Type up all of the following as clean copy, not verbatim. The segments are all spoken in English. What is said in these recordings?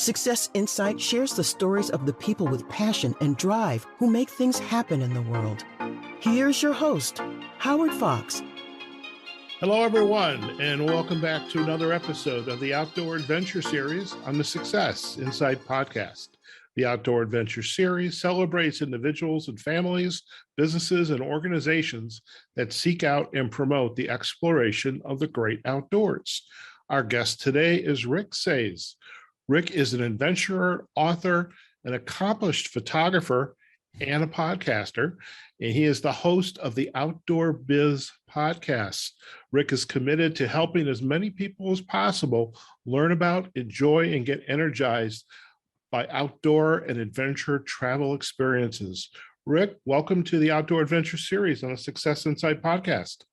Success Insight shares the stories of the people with passion and drive who make things happen in the world. Here's your host, Howard Fox. Hello, everyone, and welcome back to another episode of the Outdoor Adventure Series on the Success Insight Podcast. The Outdoor Adventure Series celebrates individuals and families, businesses, and organizations that seek out and promote the exploration of the great outdoors. Our guest today is Rick Saez. Rick is an adventurer, author, an accomplished photographer, and a podcaster, and he is the host of the Outdoor Biz Podcast. Rick is committed to helping as many people as possible learn about, enjoy, and get energized by outdoor and adventure travel experiences. Rick, welcome to the Outdoor Adventure Series on the Success Insight Podcast.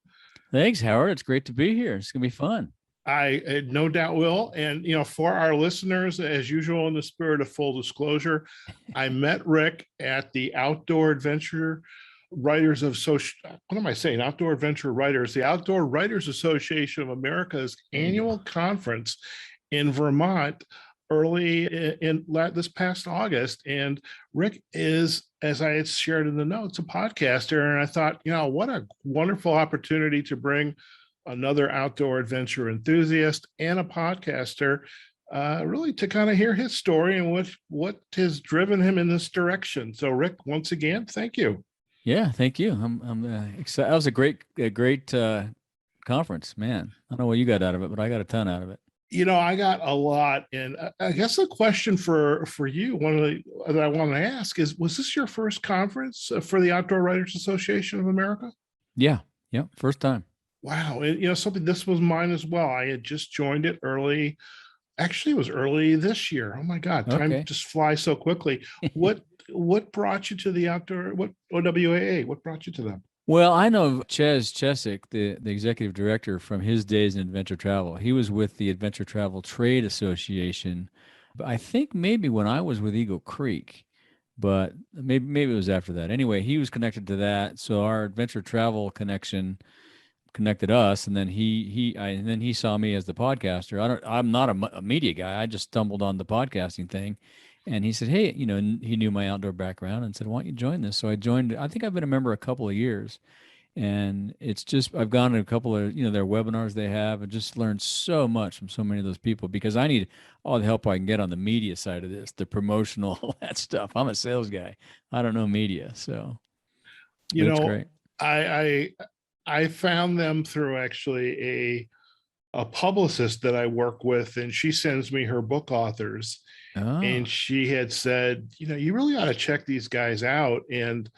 Thanks, Howard. It's great to be here. It's going to be fun. I no doubt will. And, for our listeners, as usual, in the spirit of full disclosure, I met Rick at the Outdoor Adventure Writers of Outdoor Adventure Writers, the Outdoor Writers Association of America's annual conference in Vermont early in this past August. And Rick is, as I had shared in the notes, a podcaster. And I thought, what a wonderful opportunity to bring another outdoor adventure enthusiast and a podcaster, really to kind of hear his story and what has driven him in this direction. So Rick, once again, thank you. Yeah, thank you. I'm excited. That was a great conference, man. I don't know what you got out of it, but I got a ton out of it. I got a lot. And I guess the question for you, that I want to ask is, was this your first conference for the Outdoor Writers Association of America? Yeah. First time. Wow. And, this was mine as well. I had just joined it early. Actually, it was early this year. Oh my God. Time just flies so quickly. What brought you to the OWAA? What brought you to them? Well, I know Ches Chesick, the executive director, from his days in adventure travel. He was with the Adventure Travel Trade Association, but I think maybe when I was with Eagle Creek, but maybe it was after that. Anyway, he was connected to that. So our adventure travel connection connected us, and then he saw me as the podcaster. I'm not a media guy. I just stumbled on the podcasting thing, and he said, "Hey, he knew my outdoor background and said, why don't you join this?" So I joined. I think I've been a member a couple of years, and it's just I've gone to a couple of their webinars they have, and just learned so much from so many of those people, because I need all the help I can get on the media side of this, the promotional, all that stuff. I'm a sales guy. I don't know media, so it's great. I found them through actually a publicist that I work with, and she sends me her book authors. Oh. And she had said, you really ought to check these guys out. And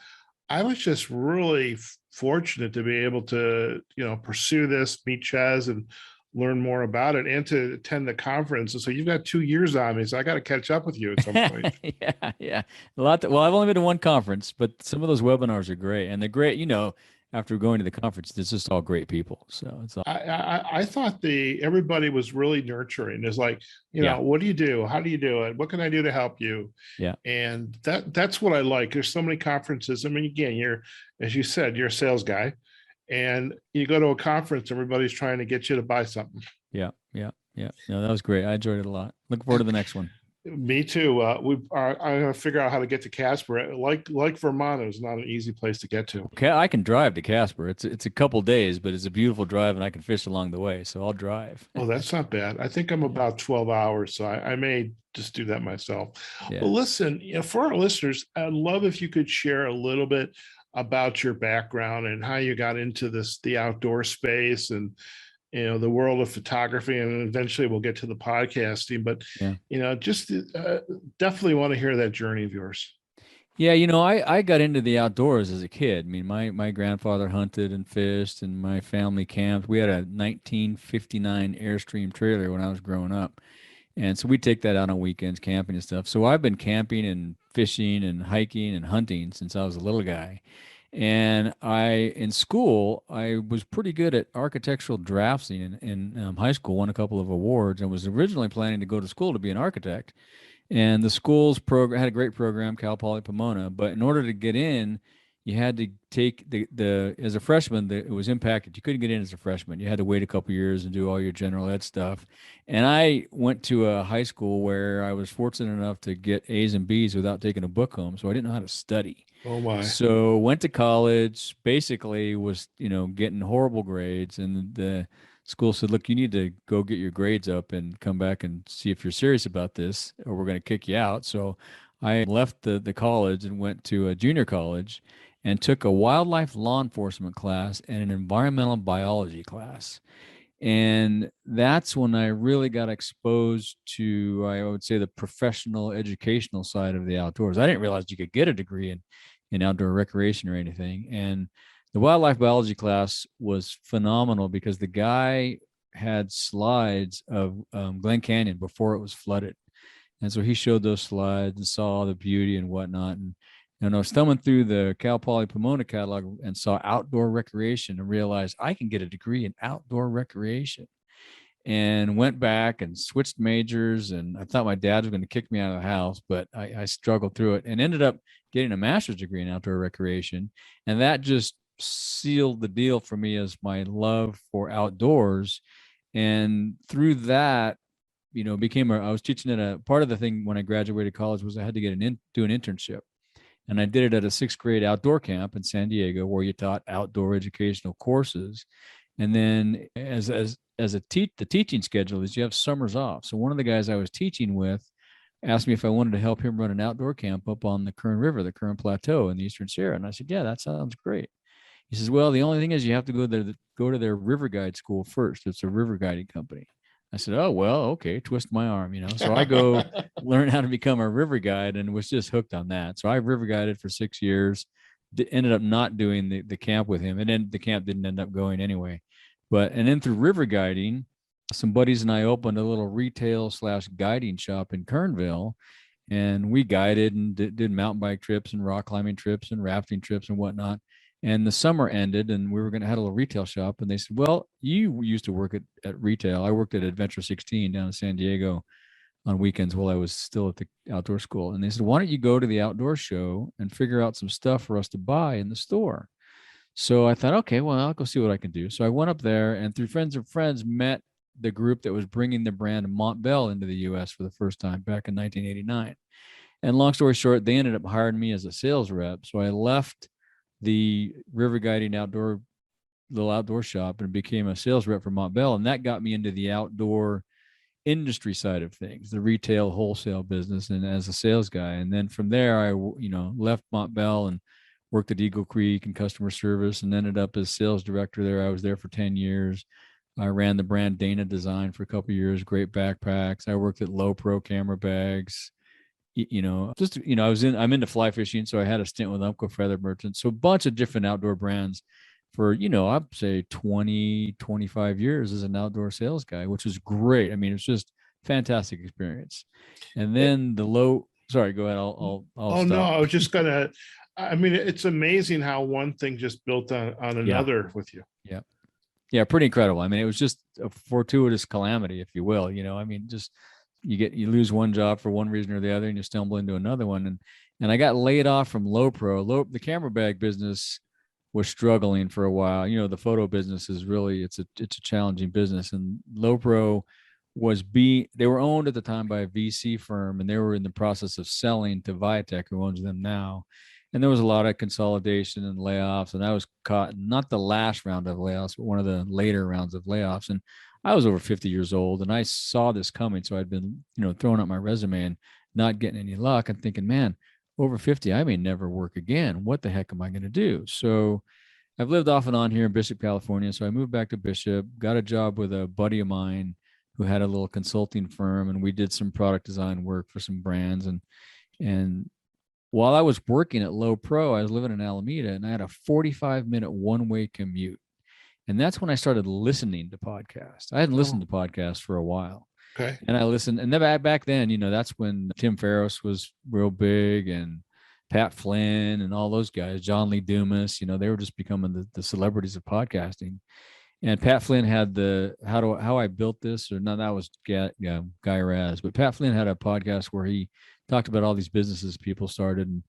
I was just really fortunate to be able to, pursue this, meet Ches and learn more about it, and to attend the conference. And so you've got 2 years on me, so I got to catch up with you at some point. Yeah. Well, I've only been to one conference, but some of those webinars are great, and they're great, after going to the conference, it's just all great people. So it's all. I thought everybody was really nurturing. It's like, what do you do? How do you do it? What can I do to help you? Yeah. And that's what I like. There's so many conferences. I mean, again, as you said, you're a sales guy, and you go to a conference, everybody's trying to get you to buy something. Yeah. No, that was great. I enjoyed it a lot. Looking forward to the next one. Me too. I'm going to figure out how to get to Casper. Like Vermont is not an easy place to get to. Okay, I can drive to Casper. It's a couple days, but it's a beautiful drive, and I can fish along the way, so I'll drive. Oh, that's not bad. I think I'm about 12 hours, so I may just do that myself. Yeah. Well, listen, for our listeners, I'd love if you could share a little bit about your background and how you got into the outdoor space and the world of photography, and eventually we'll get to the podcasting, but, just definitely want to hear that journey of yours. Yeah. I got into the outdoors as a kid. I mean, my grandfather hunted and fished, and my family camped. We had a 1959 Airstream trailer when I was growing up. And so we take that out on weekends, camping and stuff. So I've been camping and fishing and hiking and hunting since I was a little guy. And in school, I was pretty good at architectural draftsing in high school, won a couple of awards, and was originally planning to go to school to be an architect. And the school's program had a great program, Cal Poly Pomona, but in order to get in, you had to take the as a freshman, it was impacted. You couldn't get in as a freshman. You had to wait a couple years and do all your general ed stuff. And I went to a high school where I was fortunate enough to get A's and B's without taking a book home. So I didn't know how to study. Oh my. So went to college, basically was, getting horrible grades. And the school said, look, you need to go get your grades up and come back and see if you're serious about this, or we're going to kick you out. So I left the college and went to a junior college and took a wildlife law enforcement class and an environmental biology class. And that's when I really got exposed to, I would say, the professional educational side of the outdoors. I didn't realize you could get a degree in outdoor recreation or anything. And the wildlife biology class was phenomenal because the guy had slides of Glen Canyon before it was flooded. And so he showed those slides and saw the beauty and whatnot. And I was thumbing through the Cal Poly Pomona catalog and saw outdoor recreation and realized I can get a degree in outdoor recreation, and went back and switched majors. And I thought my dad was going to kick me out of the house, but I struggled through it and ended up getting a master's degree in outdoor recreation. And that just sealed the deal for me as my love for outdoors. And through that, I was teaching at a part of the thing when I graduated college was I had to do an internship. And I did it at a 6th grade outdoor camp in San Diego, where you taught outdoor educational courses. And then the teaching schedule is you have summers off. So one of the guys I was teaching with asked me if I wanted to help him run an outdoor camp up on the Kern River, the Kern Plateau in the Eastern Sierra. And I said, yeah, that sounds great. He says, well, the only thing is you have to go to their river guide school first. It's a river guiding company. I said, oh, well, okay, twist my arm, So I go learn how to become a river guide and was just hooked on that. So I river guided for 6 years, ended up not doing the camp with him. And then the camp didn't end up going anyway. And then through river guiding, some buddies and I opened a little retail/guiding shop in Kernville. And we guided and did mountain bike trips and rock climbing trips and rafting trips and whatnot. And the summer ended and we were going to have a little retail shop. And they said, well, you used to work at retail. I worked at Adventure 16 down in San Diego on weekends while I was still at the outdoor school. And they said, why don't you go to the outdoor show and figure out some stuff for us to buy in the store? So I thought, okay, well, I'll go see what I can do. So I went up there and through friends of friends met the group that was bringing the brand Montbell into the U.S. for the first time back in 1989. And long story short, they ended up hiring me as a sales rep. So I left the river guiding little outdoor shop and became a sales rep for Montbell. And that got me into the outdoor industry side of things, the retail wholesale business, and as a sales guy. And then from there, I, left Montbell and worked at Eagle Creek and customer service and ended up as sales director there. I was there for 10 years. I ran the brand Dana Design for a couple of years, great backpacks. I worked at Low Pro camera bags. I'm into fly fishing. So I had a stint with Umpqua Feather Merchants. So a bunch of different outdoor brands for, I'd say 20, 25 years as an outdoor sales guy, which was great. I mean, it's just fantastic experience. And then sorry, go ahead. I'll stop. No, I was just it's amazing how one thing just built on another with you. Yeah. Yeah. Pretty incredible. I mean, it was just a fortuitous calamity, if you will, just you lose one job for one reason or the other and you stumble into another one. And I got laid off from Low Pro. The camera bag business was struggling for a while. The photo business is really, it's a challenging business. And Low Pro they were owned at the time by a VC firm and they were in the process of selling to Viatech, who owns them now. And there was a lot of consolidation and layoffs. And I was caught, not the last round of layoffs, but one of the later rounds of layoffs. And I was over 50 years old and I saw this coming. So I'd been, throwing up my resume and not getting any luck and thinking, man, over 50, I may never work again. What the heck am I going to do? So I've lived off and on here in Bishop, California. So I moved back to Bishop, got a job with a buddy of mine who had a little consulting firm and we did some product design work for some brands. And while I was working at Low Pro, I was living in Alameda and I had a 45-minute one-way commute. And that's when I started listening to podcasts. I hadn't listened to podcasts for a while. Okay. And I listened. And then back then, that's when Tim Ferriss was real big and Pat Flynn and all those guys, John Lee Dumas, they were just becoming the celebrities of podcasting. And Pat Flynn had how I built this, or no, that was Guy Raz. But Pat Flynn had a podcast where he talked about all these businesses people started.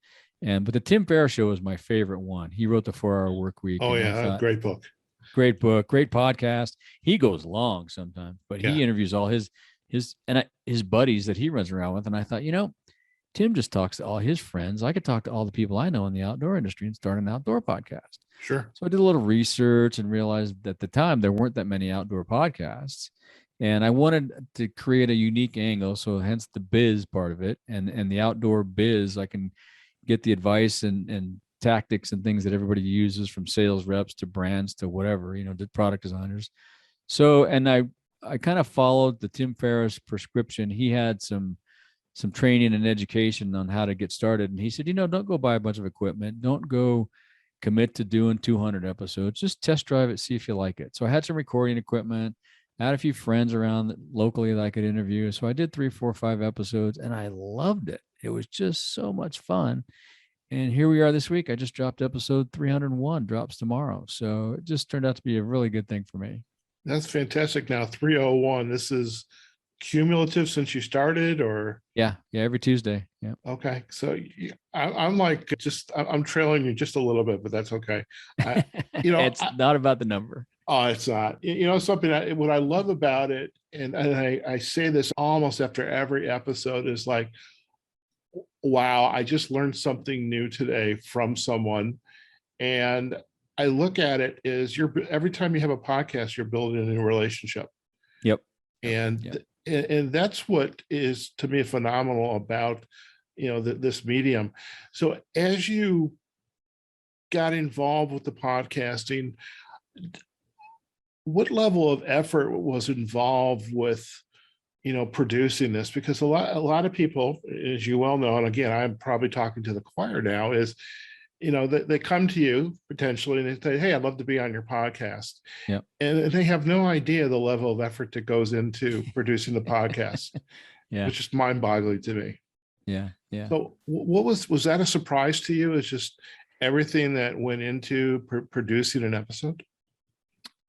But the Tim Ferriss Show was my favorite one. He wrote the 4 Hour Work Week. Oh, and I yeah. thought, Great book. great book, great podcast. He goes long sometimes, but he interviews all his buddies that he runs around with. And I thought, Tim just talks to all his friends. I could talk to all the people I know in the outdoor industry and start an outdoor podcast. Sure. So I did a little research and realized that at the time there weren't that many outdoor podcasts. And I wanted to create a unique angle. So hence the biz part of it, and the outdoor biz, I can get the advice and tactics and things that everybody uses, from sales reps to brands to whatever, to product designers. So, and I kind of followed the Tim Ferriss prescription. He had some training and education on how to get started. And he said, don't go buy a bunch of equipment. Don't go commit to doing 200 episodes. Just test drive it, see if you like it. So I had some recording equipment. I had a few friends around locally that I could interview. So I did 3, 4, 5 episodes, and I loved it. It was just so much fun. And here we are this week. I just dropped episode 301, drops tomorrow. So it just turned out to be a really good thing for me. That's fantastic. Now, 301, this is cumulative since you started, or? Yeah, every Tuesday. Yeah. Okay. So I'm trailing you just a little bit, but that's okay. It's not about the number. Oh, it's not. Something what I love about it, and I say this almost after every episode, is like, wow, I just learned something new today from someone. And I look at it as every time you have a podcast, you're building a new relationship. Yep. And that's what is, to me, phenomenal about, this medium. So as you got involved with the podcasting, what level of effort was involved with, producing this? Because a lot of people, as you well know, and again, I'm probably talking to the choir now, is, they come to you potentially and they say, hey, I'd love to be on your podcast. Yeah. And they have no idea the level of effort that goes into producing the podcast. Yeah. Which is mind-boggling to me. Yeah. Yeah. So what was that a surprise to you? It's just everything that went into producing an episode?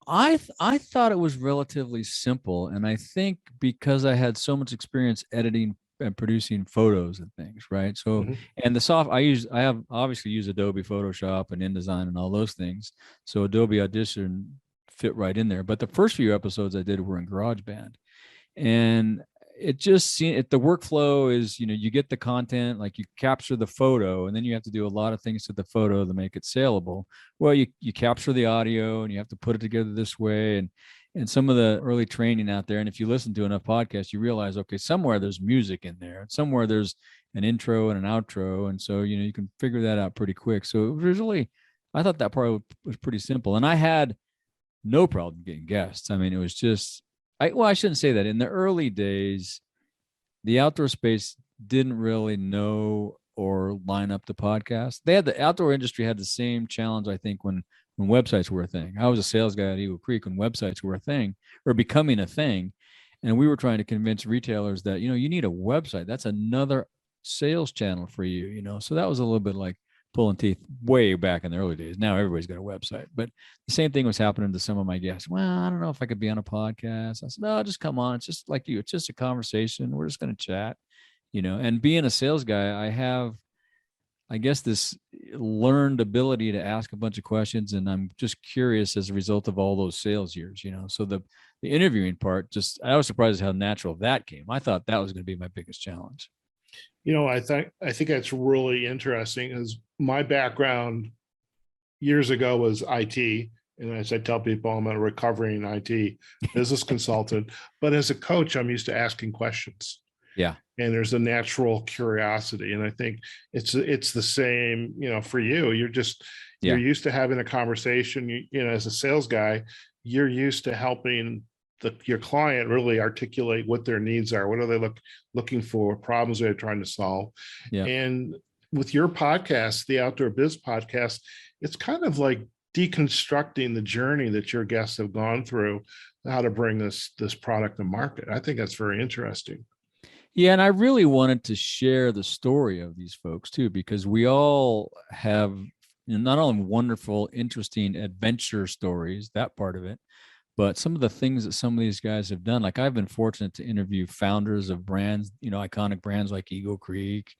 I thought it was relatively simple. And I think because I had so much experience editing and producing photos and things, right? So, and I have obviously used Adobe Photoshop and InDesign and all those things. So Adobe Audition fit right in there. But the first few episodes I did were in GarageBand. And it just seemed, the workflow is, you get the content, like you capture the photo, and then you have to do a lot of things to the photo to make it saleable. Well, you capture the audio and you have to put it together this way. And some of the early training out there, and if you listen to enough podcasts, you realize, okay, somewhere there's music in there, somewhere there's an intro and an outro. And so, you can figure that out pretty quick. So it was really, I thought that part was pretty simple. And I had no problem getting guests. I mean, it was just, I shouldn't say that. In the early days, the outdoor space didn't really know or line up the podcast. The outdoor industry had the same challenge, I think, when websites were a thing. I was a sales guy at Eagle Creek when websites were a thing, or becoming a thing. And we were trying to convince retailers that, you need a website. That's another sales channel for you, So that was a little bit like pulling teeth way back in the early days. Now everybody's got a website, but the same thing was happening to some of my guests. Well, I don't know if I could be on a podcast. I said, no, just come on. It's just like you. It's just a conversation. We're just going to chat, and being a sales guy, I have, I guess, this learned ability to ask a bunch of questions. And I'm just curious as a result of all those sales years, so the interviewing part, I was surprised at how natural that came. I thought that was going to be my biggest challenge. I think that's really interesting, because my background years ago was IT. And as I tell people, I'm a recovering IT business consultant, but as a coach, I'm used to asking questions. Yeah. And there's a natural curiosity. And I think it's the same, for you. You're used to having a conversation, as a sales guy, you're used to helping your client really articulate what their needs are. What are they looking for? Problems they're trying to solve. Yeah. And with your podcast, the Outdoor Biz Podcast, it's kind of like deconstructing the journey that your guests have gone through, how to bring this product to market. I think that's very interesting. Yeah, and I really wanted to share the story of these folks too, because we all have not only wonderful, interesting adventure stories, that part of it, but some of the things that some of these guys have done. Like, I've been fortunate to interview founders of brands, iconic brands like Eagle Creek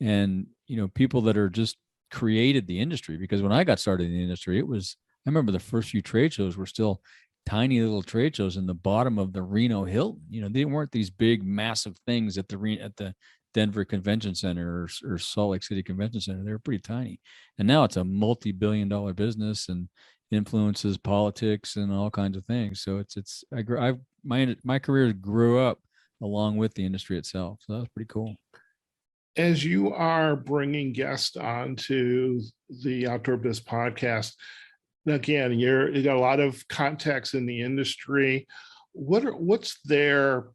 and, people that are just created the industry. Because when I got started in the industry, I remember the first few trade shows were still tiny little trade shows in the bottom of the Reno Hilton. They weren't these big, massive things at the Denver Convention Center or Salt Lake City Convention Center. They were pretty tiny. And now it's a multi-billion-dollar business and influences politics and all kinds of things. So my career grew up along with the industry itself. So that was pretty cool. As you are bringing guests onto the Outdoor Biz Podcast, again, you got a lot of contacts in the industry. What's their,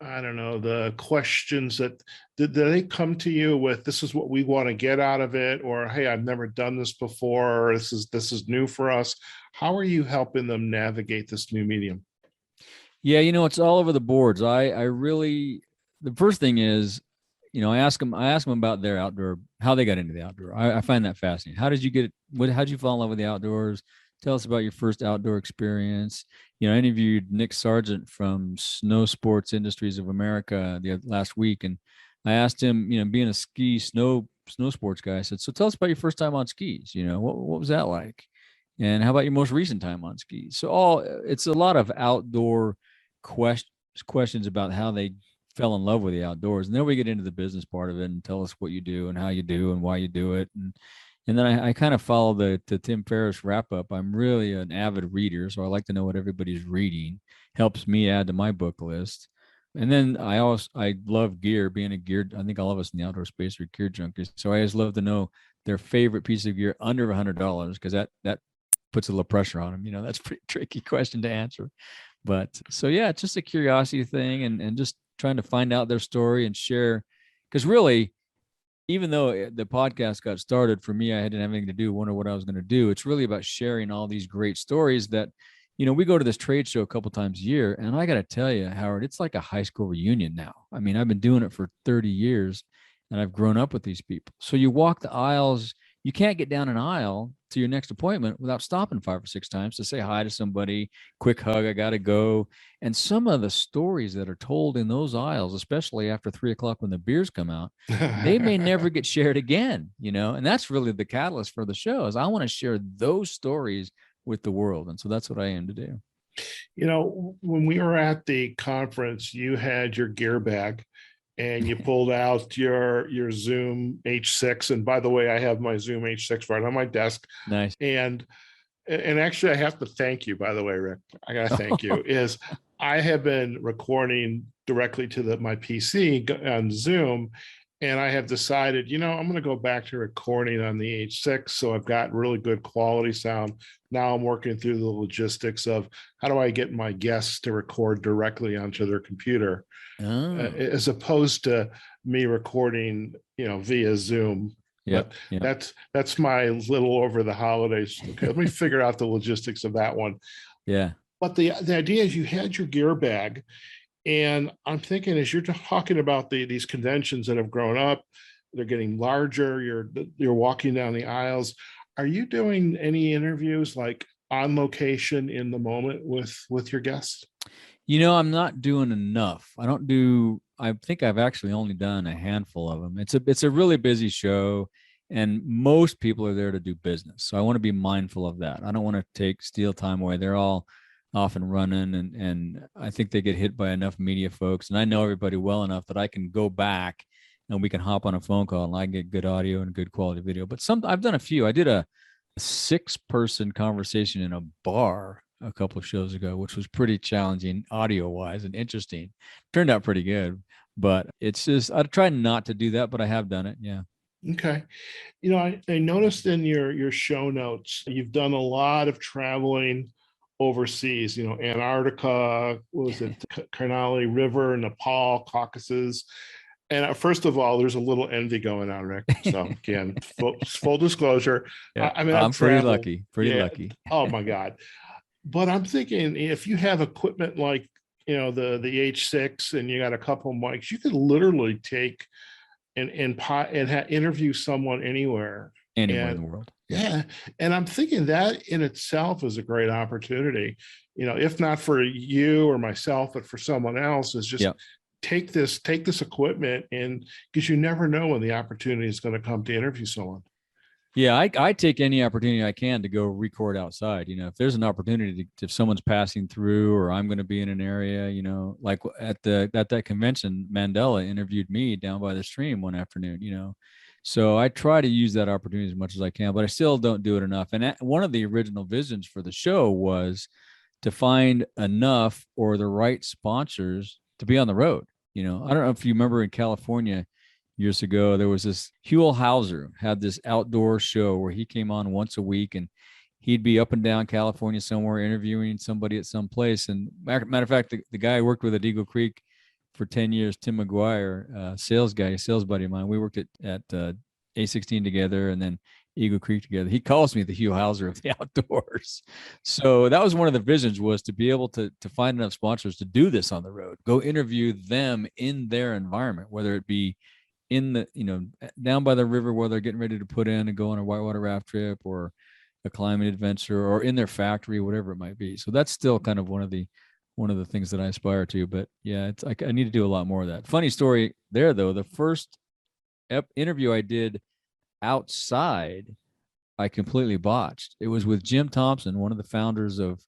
I don't know, the questions that did they come to you with? This is what we want to get out of it, or hey, I've never done this before, or this is new for us. How are you helping them navigate this new medium? Yeah, it's all over the boards. The first thing is, I ask them about their outdoor, how they got into the outdoor. I find that fascinating. How'd you fall in love with the outdoors? Tell us about your first outdoor experience. I interviewed Nick Sargent from Snow Sports Industries of America last week, and I asked him, being a snow sports guy, I said, so tell us about your first time on skis. What was that like? And how about your most recent time on skis? So it's a lot of outdoor questions about how they fell in love with the outdoors. And then we get into the business part of it and tell us what you do and how you do and why you do it. And then I kind of follow the Tim Ferriss wrap up. I'm really an avid reader, so I like to know what everybody's reading. Helps me add to my book list. And then I love gear. Being a gear, I think all of us in the outdoor space are gear junkies. So I just love to know their favorite piece of gear under $100, because that puts a little pressure on them. That's a pretty tricky question to answer. But so yeah, it's just a curiosity thing, and just trying to find out their story and share. Because really, even though the podcast got started, for me, I didn't have anything to do, wonder what I was going to do. It's really about sharing all these great stories that, we go to this trade show a couple times a year, and I got to tell you, Howard, it's like a high school reunion now. I mean, I've been doing it for 30 years and I've grown up with these people. So you walk the aisles, you can't get down an aisle to your next appointment without stopping 5 or 6 times to say hi to somebody, quick hug, I got to go. And some of the stories that are told in those aisles, especially after 3 o'clock when the beers come out, they may never get shared again, and that's really the catalyst for the show. Is I want to share those stories with the world. And so that's what I aim to do. When we were at the conference, you had your gear bag and you pulled out your Zoom H6. And by the way, I have my Zoom H6 right on my desk. Nice. And actually, I have to thank you, by the way, Rick. I got to thank you. I have been recording directly to my PC on Zoom, and I have decided, I'm going to go back to recording on the H6. So I've got really good quality sound. Now I'm working through the logistics of how do I get my guests to record directly onto their computer, as opposed to me recording, via Zoom. Yep. That's my little over the holidays. Okay, let me figure out the logistics of that one. Yeah. But the idea is you had your gear bag, and I'm thinking as you're talking about these conventions that have grown up, they're getting larger. You're walking down the aisles. Are you doing any interviews like on location in the moment with your guests? I'm not doing enough. I think I've actually only done a handful of them. It's a really busy show, and most people are there to do business. So I want to be mindful of that. I don't want to steal time away. They're all off and running, and I think they get hit by enough media folks, and I know everybody well enough that I can go back and we can hop on a phone call and I get good audio and good quality video. But I've done a few. I did a 6-person conversation in a bar a couple of shows ago, which was pretty challenging audio wise and interesting. Turned out pretty good, but it's just, I try not to do that, but I have done it. Yeah. Okay. I noticed in your show notes, you've done a lot of traveling overseas, Antarctica, what was it, Karnali River, Nepal, Caucasus. And first of all, there's a little envy going on, Rick. So again, full disclosure. Yeah, I mean, I'm pretty lucky. Lucky. Oh my God. But I'm thinking if you have equipment like, the H6 and you got a couple of mics, you could literally take and interview someone anywhere in the world. Yeah. And I'm thinking that in itself is a great opportunity, if not for you or myself, but for someone else, is just take this equipment, and because you never know when the opportunity is going to come to interview someone. Yeah, I take any opportunity I can to go record outside. If there's an opportunity if someone's passing through, or I'm going to be in an area, like at that convention, Mandela interviewed me down by the stream one afternoon. So I try to use that opportunity as much as I can, but I still don't do it enough. And one of the original visions for the show was to find enough or the right sponsors to be on the road. I don't know if you remember in California years ago, there was this Huell Hauser had this outdoor show where he came on once a week, and he'd be up and down California somewhere interviewing somebody at some place. And matter of fact, the guy I worked with at Eagle Creek for 10 years, Tim McGuire, sales buddy of mine, we worked at A16 together and then Eagle Creek together. He calls me the Huell Hauser of the outdoors. So that was one of the visions, was to be able to find enough sponsors to do this on the road, go interview them in their environment, whether it be in the, down by the river where they're getting ready to put in and go on a whitewater raft trip, or a climbing adventure, or in their factory, whatever it might be. So that's still kind of one of the things that I aspire to. But yeah, it's like I need to do a lot more of that. Funny story there, though. The first interview I did outside, I completely botched. It was with Jim Thompson, one of the founders of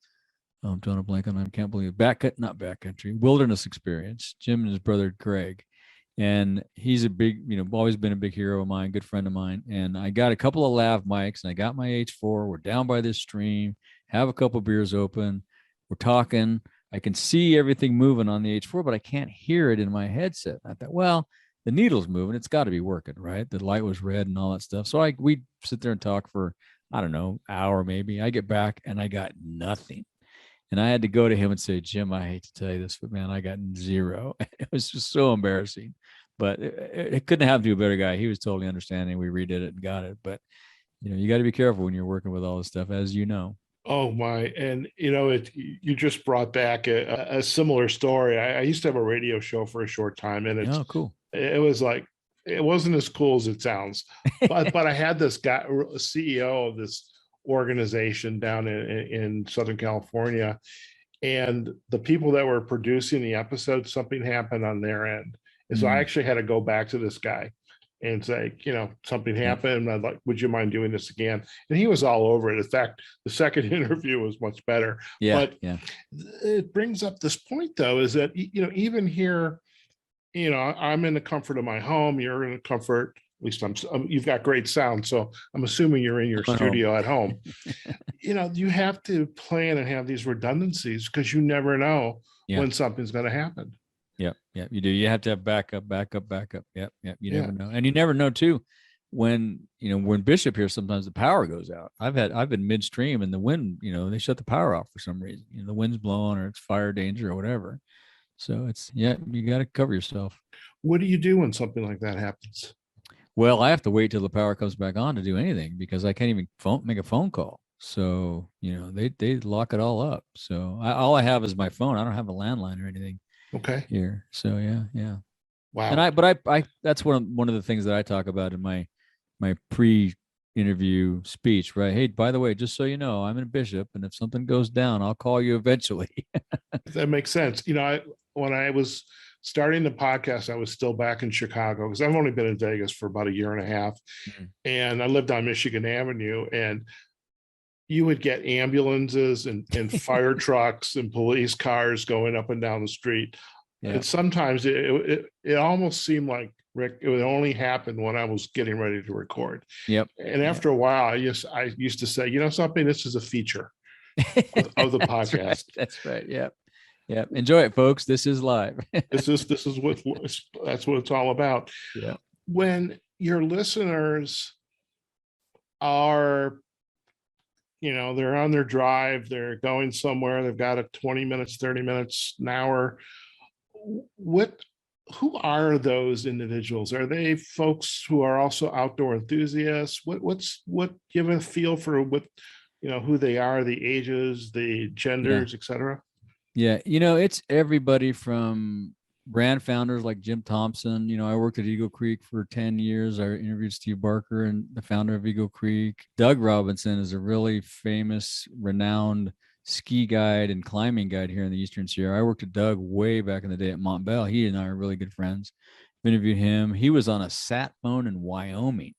I'm drawing a blank on, I can't believe Backcountry Wilderness Experience. Jim and his brother Greg. And he's a big, always been a big hero of mine, good friend of mine. And I got a couple of lav mics, and I got my H4. We're down by this stream, have a couple of beers open. We're talking. I can see everything moving on the H4, but I can't hear it in my headset. I thought, well, the needle's moving. It's got to be working, right? The light was red and all that stuff. So we sit there and talk for, I don't know, hour maybe. I get back and I got nothing. And I had to go to him and say, Jim, I hate to tell you this, but man, I got zero. It was just so embarrassing. But it couldn't happen to a better guy. He was totally understanding. We redid it and got it. But, you got to be careful when you're working with all this stuff, as you know. Oh my. And, you just brought back a similar story. I used to have a radio show for a short time, and it's cool. It was like, it wasn't as cool as it sounds, but I had this guy, CEO of this organization down in Southern California, and the people that were producing the episode, something happened on their end. And so I actually had to go back to this guy and say, something happened. I'd like, would you mind doing this again? And he was all over it. In fact, the second interview was much better. But it brings up this point, though, is that, even here, I'm in the comfort of my home. You're in the comfort, at least you've got great sound. So I'm assuming you're in your studio at home. You have to plan and have these redundancies, because you never know when something's going to happen. Yeah, you do. You have to have backup. Yep. You never know. And you never know too, when Bishop here, sometimes the power goes out. I've been midstream and the wind, they shut the power off for some reason. The wind's blowing, or it's fire danger or whatever. So you got to cover yourself. What do you do when something like that happens? Well, I have to wait till the power comes back on to do anything, because I can't even make a phone call. So, they lock it all up. So all I have is my phone. I don't have a landline or anything. Okay. Here. So yeah. Wow. And I that's one of the things that I talk about in my pre-interview speech, right? Hey, by the way, just so you know, I'm in Bishop, and if something goes down, I'll call you eventually. That makes sense. When I was starting the podcast, I was still back in Chicago, because I've only been in Vegas for about a year and a half. And I lived on Michigan Avenue, and you would get ambulances and fire trucks and police cars going up and down the street. Yeah. And sometimes it almost seemed like, Rick, it would only happen when I was getting ready to record. Yep. And after a while, I used to say, something, this is a feature of the podcast. That's right. Yep. Enjoy it, folks. This is live. That's what it's all about. Yeah. When your listeners are, they're on their drive, they're going somewhere, they've got 20 minutes, 30 minutes, an hour. Who are those individuals? Are they folks who are also outdoor enthusiasts? What give a feel for what, who they are, the ages, the genders, etc.? Yeah. It's everybody from brand founders like Jim Thompson. I worked at Eagle Creek for 10 years. I interviewed Steve Barker, and the founder of Eagle Creek. Doug Robinson is a really famous, renowned ski guide and climbing guide here in the Eastern Sierra. I worked with Doug way back in the day at Montbell. He and I are really good friends. I've interviewed him. He was on a sat phone in Wyoming.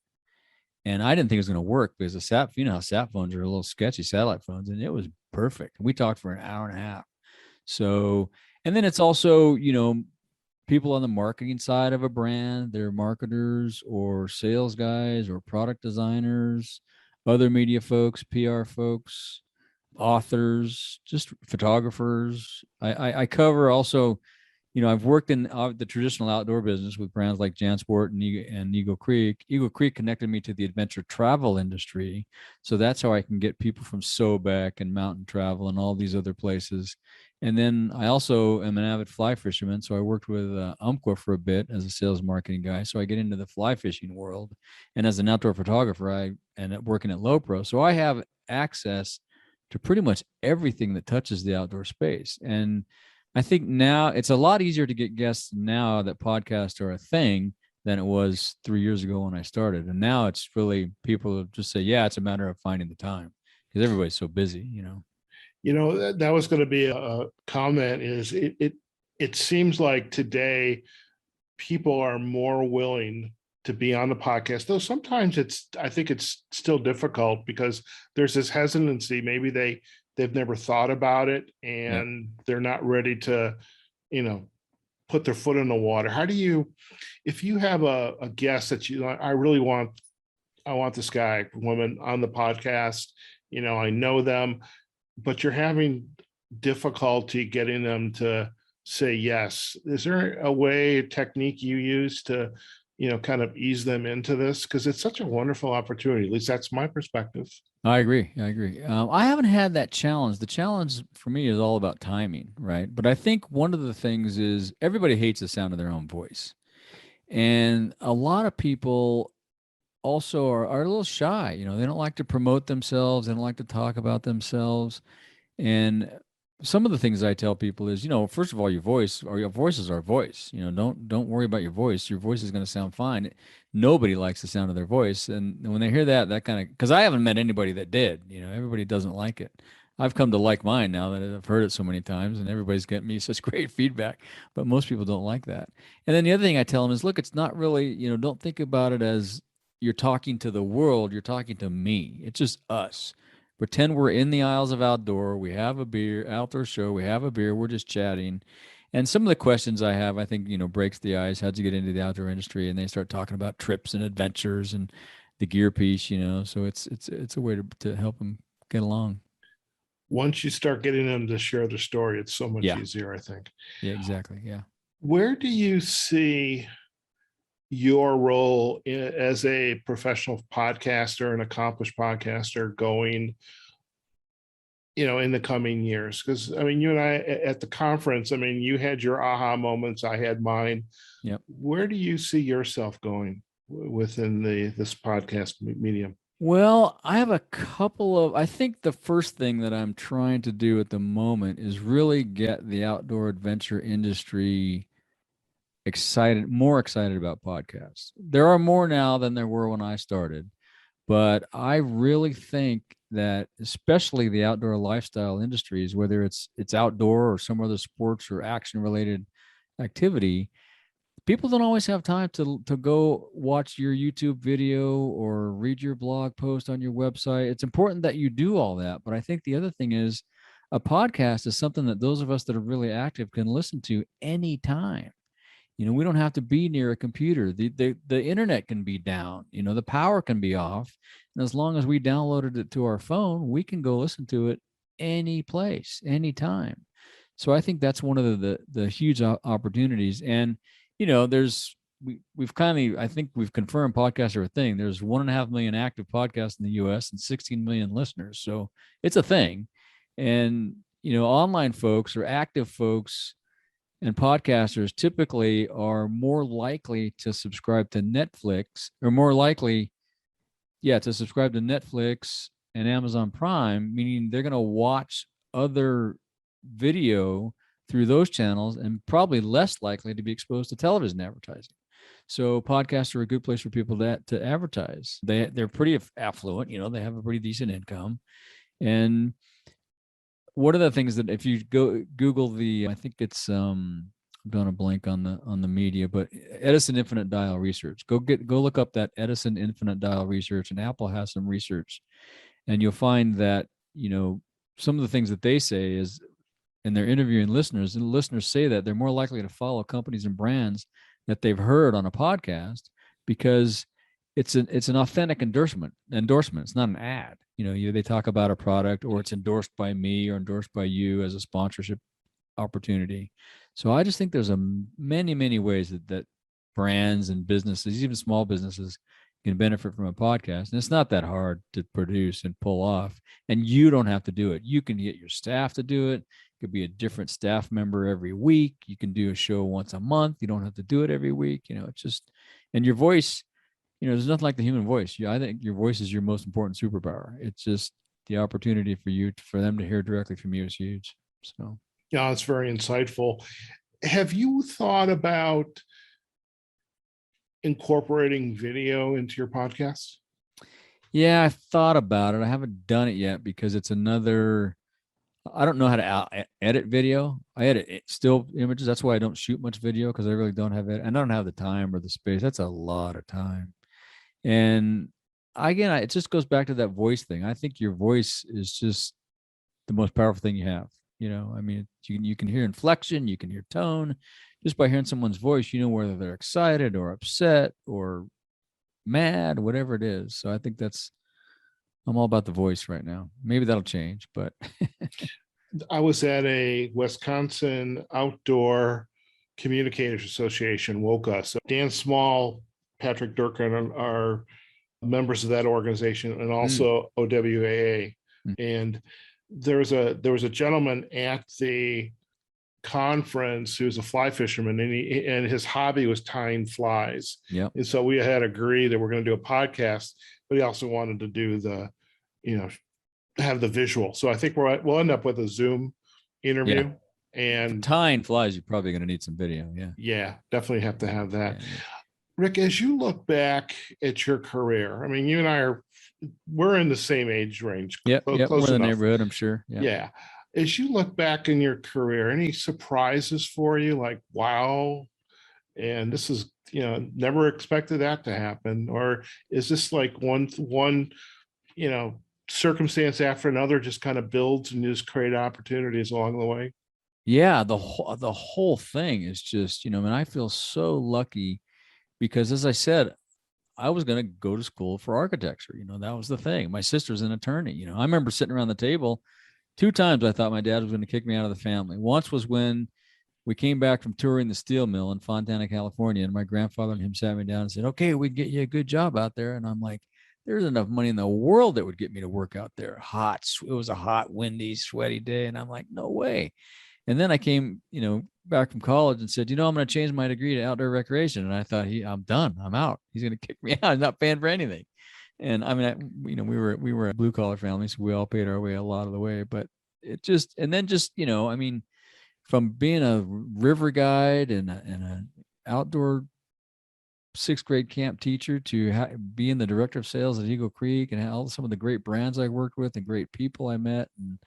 And I didn't think it was going to work because the sat, how sat phones are a little sketchy, satellite phones, and it was perfect. We talked for an hour and a half. So, and then it's also, people on the marketing side of a brand, they're marketers or sales guys or product designers, other media folks, PR folks, authors, just photographers. I cover also, I've worked in the traditional outdoor business with brands like JanSport and Eagle Creek. Eagle Creek connected me to the adventure travel industry. So that's how I can get people from Sobeck and mountain travel and all these other places. And then I also am an avid fly fisherman. So I worked with Umpqua for a bit as a sales marketing guy. So I get into the fly fishing world. And as an outdoor photographer, I end up working at Lowpro. So I have access to pretty much everything that touches the outdoor space. And I think now it's a lot easier to get guests now that podcasts are a thing than it was 3 years ago when I started. And now it's really people just say, yeah, it's a matter of finding the time because everybody's so busy, That was going to be a comment is it seems like today people are more willing to be on the podcast, though sometimes I think it's still difficult because there's this hesitancy. Maybe they've never thought about it and they're not ready to, put their foot in the water. How do you, if you have a guest that I want this guy, woman on the podcast, I know them, but you're having difficulty getting them to say yes. Is there a technique you use to, kind of ease them into this? Because it's such a wonderful opportunity. At least that's my perspective. I agree. I haven't had that challenge. The challenge for me is all about timing, right? But I think one of the things is everybody hates the sound of their own voice. And a lot of people also are a little shy. They don't like to promote themselves. They don't like to talk about themselves. And some of the things I tell people is, first of all, your voice is our voice. Don't worry about your voice. Your voice is going to sound fine. Nobody likes the sound of their voice. And when they hear that kind of, because I haven't met anybody that did, everybody doesn't like it. I've come to like mine now that I've heard it so many times and everybody's getting me such great feedback, but most people don't like that. And then the other thing I tell them is, look, it's not really, don't think about it as you're talking to the world. You're talking to me. It's just us. Pretend we're in the aisles of outdoor. We have a beer, outdoor show. We have a beer. We're just chatting. And some of the questions I have, I think, breaks the ice. How'd you get into the outdoor industry? And they start talking about trips and adventures and the gear piece, So it's a way to help them get along. Once you start getting them to share their story, it's so much easier, I think. Yeah, exactly. Yeah. Where do you see your role as a professional podcaster, an accomplished podcaster going, in the coming years? Because you and I at the conference, you had your aha moments, I had mine. Yep. Where do you see yourself going within this podcast medium? Well, I have a couple I think the first thing that I'm trying to do at the moment is really get the outdoor adventure industry more excited about podcasts. There are more now than there were when I started, but I really think that especially the outdoor lifestyle industries, whether it's outdoor or some other sports or action related activity, people don't always have time to go watch your YouTube video or read your blog post on your website. It's important that you do all that, but I think the other thing is a podcast is something that those of us that are really active can listen to anytime. We don't have to be near a computer. The internet can be down. The power can be off. And as long as we downloaded it to our phone, we can go listen to it any place, anytime. So I think that's one of the huge opportunities. And, I think we've confirmed podcasts are a thing. There's 1.5 million active podcasts in the US and 16 million listeners. So it's a thing. And, online folks or active folks and podcasters typically are more likely to subscribe to Netflix to subscribe to Netflix and Amazon Prime, meaning they're going to watch other video through those channels and probably less likely to be exposed to television advertising. So podcasts are a good place for people to advertise. They're pretty affluent, they have a pretty decent income. And one of the things that if you go Google I think it's I'm drawing a blank on the media, but Edison Infinite Dial Research. Go look up that Edison Infinite Dial Research, and Apple has some research, and you'll find that some of the things that they say is, and they're interviewing listeners, and listeners say that they're more likely to follow companies and brands that they've heard on a podcast because it's an authentic endorsement. It's not an ad. They talk about a product, or it's endorsed by me or endorsed by you as a sponsorship opportunity. So I just think there's many ways that brands and businesses, even small businesses, can benefit from a podcast. And it's not that hard to produce and pull off. And you don't have to do it. You can get your staff to do it. It could be a different staff member every week. You can do a show once a month. You don't have to do it every week. It's just, and your voice, there's nothing like the human voice. I think your voice is your most important superpower. It's just the opportunity for them to hear directly from you is huge. So, yeah, it's very insightful. Have you thought about incorporating video into your podcast? Yeah, I thought about it. I haven't done it yet because it's I don't know how to edit video. I edit still images. That's why I don't shoot much video, because I really don't have it. I don't have the time or the space. That's a lot of time. And again, it just goes back to that voice thing. I think your voice is just the most powerful thing you have. You can hear inflection, you can hear tone. Just by hearing someone's voice, whether they're excited or upset or mad, whatever it is. So I think I'm all about the voice right now. Maybe that'll change, but I was at a Wisconsin Outdoor Communicators Association, WOCA. So Dan Small, Patrick Durkin are members of that organization, and also OWAA. And there was a gentleman at the conference who was a fly fisherman, and his hobby was tying flies. Yeah. And so we had agreed that we're going to do a podcast, but he also wanted to do have the visual. So I think we'll end up with a Zoom interview. Yeah. And for tying flies, you're probably going to need some video. Yeah. Yeah, definitely have to have that. Yeah. Rick, as you look back at your career, you and I we're in the same age range. Yep. Close We're in the enough. neighborhood, I'm sure. Yeah. As you look back in your career, any surprises for you? Like, wow, and this is, never expected that to happen? Or is this like one, circumstance after another just kind of builds and just create opportunities along the way? Yeah. The whole thing is just, I feel so lucky because, as I said, I was going to go to school for architecture. That was the thing. My sister's an attorney. I remember sitting around the table 2 times. I thought my dad was going to kick me out of the family. Once was when we came back from touring the steel mill in Fontana, California, and my grandfather and him sat me down and said, "Okay, we'd get you a good job out there." And I'm like, there's enough money in the world that would get me to work out there. It was a hot, windy, sweaty day. And I'm like, no way. And then I came, back from college and said, I'm going to change my degree to outdoor recreation. And I thought, I'm done. I'm out. He's going to kick me out. I'm not paying for anything. And we were a blue collar family, so we all paid our way a lot of the way. But from being a river guide and an outdoor 6th grade camp teacher to being the director of sales at Eagle Creek, and some of the great brands I worked with and great people I met, and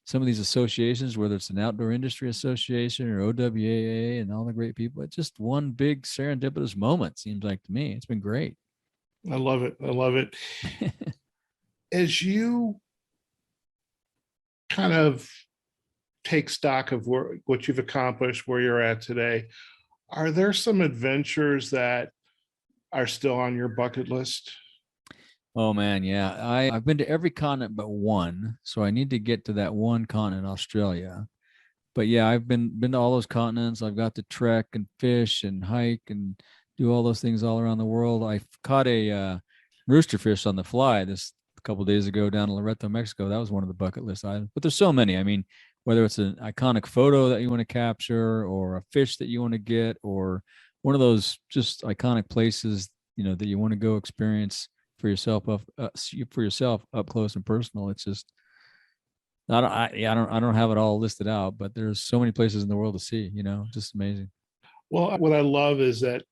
some of these associations, whether it's an outdoor industry association or OWAA, and all the great people. It's just one big serendipitous moment, seems like to me. It's been great. I love it. As you kind of take stock of what you've accomplished, where you're at today, are there some adventures that are still on your bucket list? Oh man, yeah. I've been to every continent but one, so I need to get to that one continent, Australia. But yeah, I've been to all those continents. I've got to trek and fish and hike and do all those things all around the world. I caught a rooster fish on the fly this a couple of days ago down in Loreto, Mexico. That was one of the bucket list items. But there's so many. Whether it's an iconic photo that you want to capture, or a fish that you want to get, or one of those just iconic places, that you want to go experience for yourself up close and personal. It's just, I don't have it all listed out, but there's so many places in the world to see, just amazing. Well, what I love is that,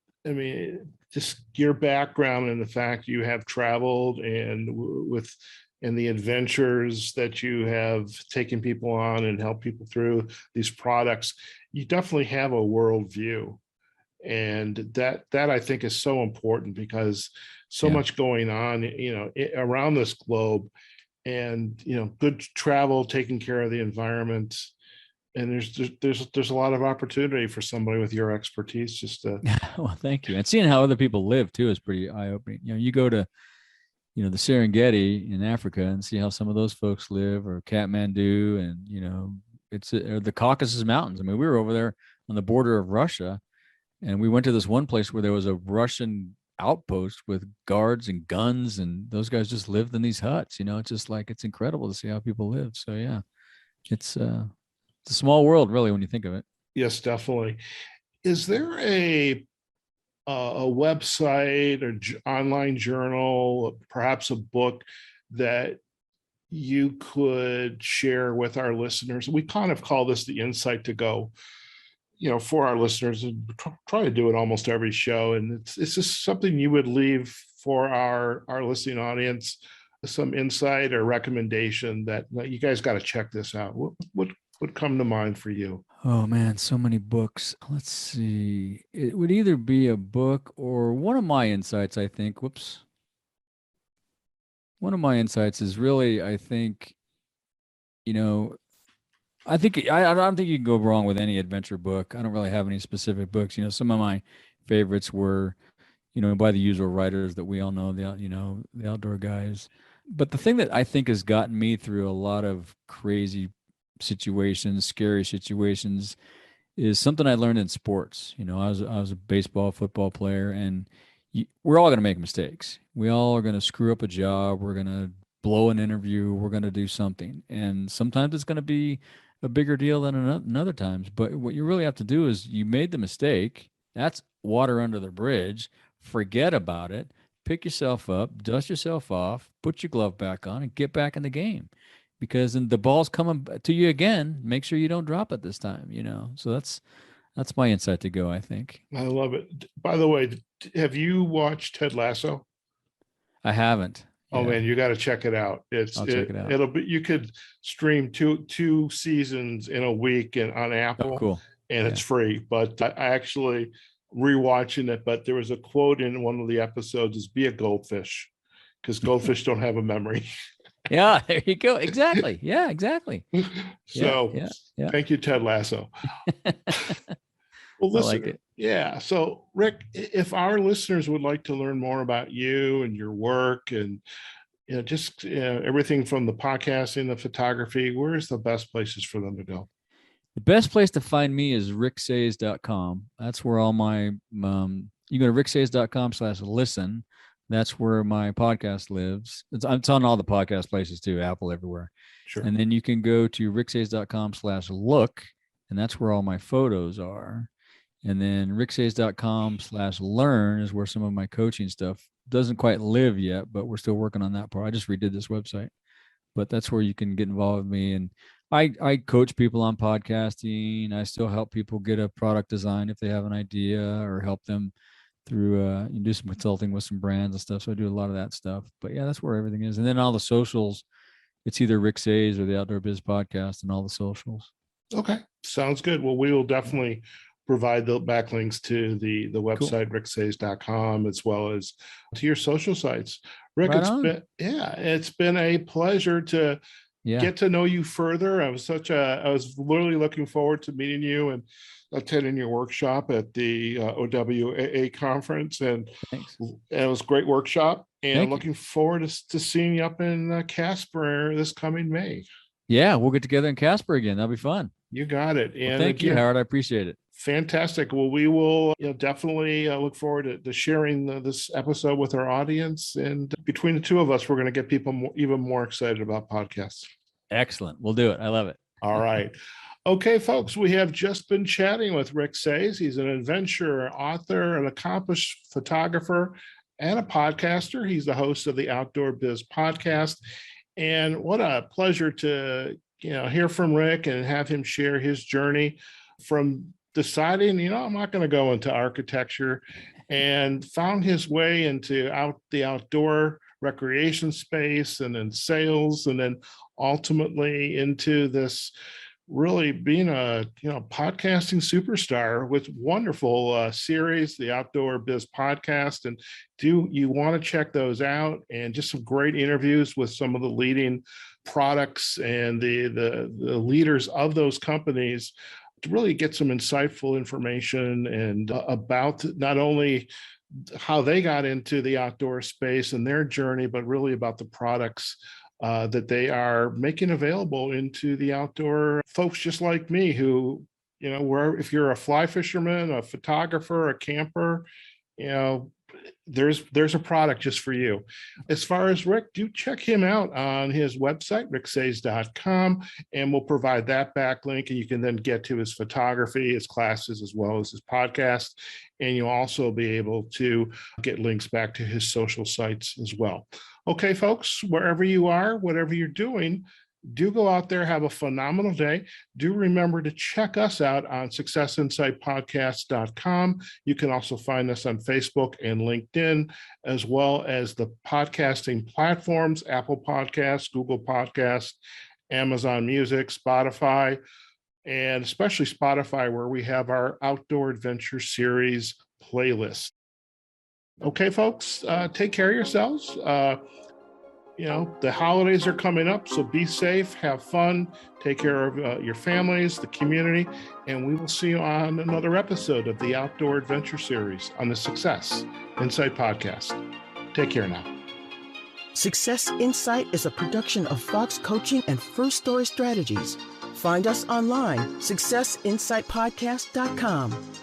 just your background and the fact you have traveled and with, and the adventures that you have taken people on and helped people through these products, you definitely have a worldview. And that I think is so important, because so much going on, around this globe, and, good travel, taking care of the environment. And there's a lot of opportunity for somebody with your expertise just to. Well, thank you. And seeing how other people live too is pretty eye-opening. You go to, the Serengeti in Africa and see how some of those folks live, or Kathmandu, and, it's the Caucasus Mountains. I mean, we were over there on the border of Russia, and we went to this one place where there was a Russian outpost with guards and guns, and those guys just lived in these huts. It's just like, it's incredible to see how people live. So yeah, it's a small world, really, when you think of it. Yes, definitely. Is there a website or online journal, perhaps a book, that you could share with our listeners? We kind of call this the insight to go, for our listeners, and try to do it almost every show. And it's just something you would leave for our listening audience, some insight or recommendation that you guys got to check this out. What would come to mind for you? Oh man, so many books. Let's see. It would either be a book or one of my insights, I think. One of my insights is really, I think, I don't think you can go wrong with any adventure book. I don't really have any specific books. Some of my favorites were, by the usual writers that we all know, the outdoor guys. But the thing that I think has gotten me through a lot of crazy situations, scary situations, is something I learned in sports. I was a baseball, football player, and we're all going to make mistakes. We all are going to screw up a job. We're going to blow an interview. We're going to do something. And sometimes it's going to be a bigger deal than other times. But what you really have to do is, you made the mistake. That's water under the bridge. Forget about it. Pick yourself up, dust yourself off, put your glove back on, and get back in the game. Because then the ball's coming to you again. Make sure you don't drop it this time, So that's my insight to go, I think. I love it. By the way, have you watched Ted Lasso? I haven't. Oh man, you got to check it out. I'll check it out. It'll be, you could stream two seasons in a week and on Apple. Oh, cool. And it's free. But I actually rewatching it, but there was a quote in one of the episodes, is be a goldfish, because goldfish don't have a memory. Yeah, there you go. Exactly. Yeah, exactly. So yeah. Thank you, Ted Lasso. Well, listen, I like it. Yeah. So Rick, if our listeners would like to learn more about you and your work, and just everything from the podcasting, the photography, where's the best places for them to go? The best place to find me is ricksaez.com. That's where all my, you go to ricksaez.com/listen. That's where my podcast lives. It's on all the podcast places too, Apple, everywhere. Sure. And then you can go to ricksaez.com/look, and that's where all my photos are. And then ricksaez.com/learn is where some of my coaching stuff doesn't quite live yet, but we're still working on that part. I just redid this website, but that's where you can get involved with me. And I coach people on podcasting. I still help people get a product design if they have an idea, or help them through do some consulting with some brands and stuff. So I do a lot of that stuff. But yeah, that's where everything is. And then all the socials, it's either Rick Saez or the Outdoor Biz Podcast, and all the socials. Okay, sounds good. Well, we will definitely provide the backlinks to the website, cool. ricksaez.com, as well as to your social sites. Rick, it's been a pleasure to get to know you further. I was literally looking forward to meeting you and attending your workshop at the OWAA conference, and it was a great workshop. And I'm looking forward to seeing you up in Casper this coming May. Yeah, we'll get together in Casper again. That'll be fun. You got it. And thank you, Howard. I appreciate it. Fantastic. Well, we will definitely look forward to sharing this episode with our audience. And between the two of us, we're going to get people even more excited about podcasts. Excellent. We'll do it. I love it. All right. Okay, folks, we have just been chatting with Rick Saez. He's an adventurer, author, an accomplished photographer, and a podcaster. He's the host of the Outdoor Biz Podcast. And what a pleasure to hear from Rick and have him share his journey from deciding, I'm not going to go into architecture, and found his way into the outdoor recreation space and then sales, and then ultimately into this really being a podcasting superstar with wonderful series, the Outdoor Biz Podcast. And do you want to check those out, and just some great interviews with some of the leading products and the leaders of those companies to really get some insightful information and about not only how they got into the outdoor space and their journey, but really about the products that they are making available into the outdoor folks just like me who, where if you're a fly fisherman, a photographer, a camper, there's a product just for you. As far as Rick, do check him out on his website, ricksaez.com, and we'll provide that backlink, and you can then get to his photography, his classes, as well as his podcast. And you'll also be able to get links back to his social sites as well. Okay, folks, wherever you are, whatever you're doing, do go out there, have a phenomenal day. Do remember to check us out on successinsightpodcast.com. You can also find us on Facebook and LinkedIn, as well as the podcasting platforms, Apple Podcasts, Google Podcasts, Amazon Music, Spotify, and especially Spotify, where we have our Outdoor Adventure Series playlist. Okay, folks, take care of yourselves. The holidays are coming up, so be safe, have fun, take care of your families, the community, and we will see you on another episode of the Outdoor Adventure Series on the Success Insight Podcast. Take care now. Success Insight is a production of Fox Coaching and First Story Strategies. Find us online, successinsightpodcast.com.